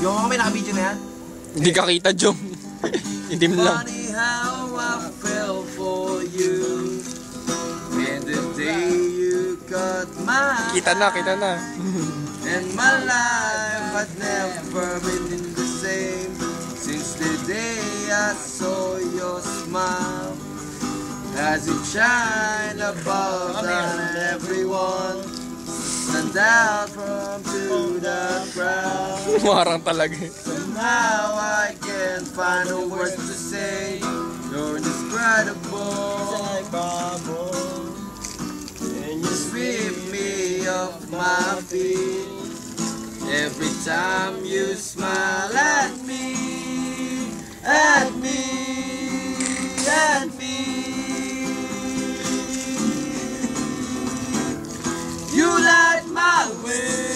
Yung mga may naka-video na yan. Hindi ka kita, Jom. Itim lang. Funny how I fell for you. And the day you got mine. Kita na. And my life has never been the same since the day I saw your smile. As it shine above and everyone stand out from to the crowd. Marang talaga. Somehow I can't find a word to say. You're indescribable. And you sweep me off my feet every time you smile at me, at me, at me. You light my way.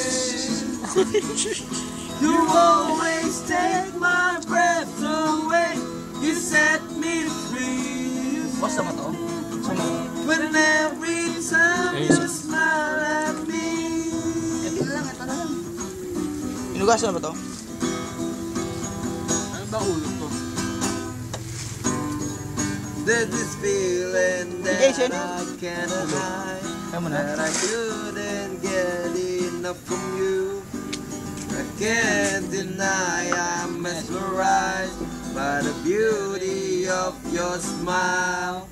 You always take my breath away. You set me free. Basta ba to? When every time you smile at me. Ito na lang. Inugasan ba to? Ano ba ulo to? There's this feeling that Okay, sino? I can't hide. Kaya mo na. That I couldn't get enough from you. I can't deny I'm mesmerized by the beauty of your smile.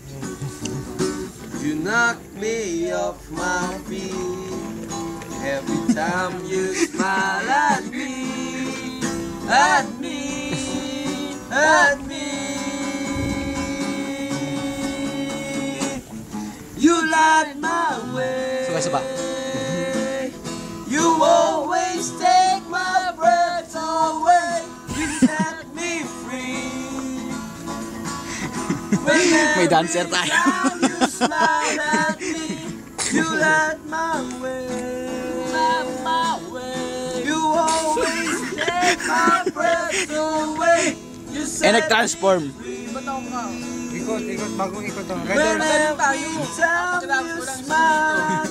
You knock me off my feet every time you smile at me, at me, at me. You light my way. Sabay-sabay. You always take my breath away. You set me free. May dancer tayo. You smile at me. You light my way. You always take my breath away. You set nag-transform. Ikot, bagong ikot to. whenever you tell me you smile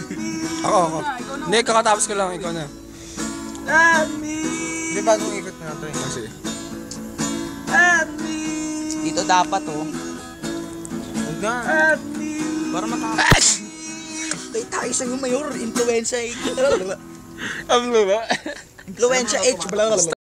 Ako. Hindi, kakatapos ko lang. Ikaw na. at me. Hindi, bagong ikot na ito. Kasi. At me. Dito dapat oh. Huwag na. At me. Para makaka... Tayo sa mayor. Influensya H. Ano ba? Influensya H.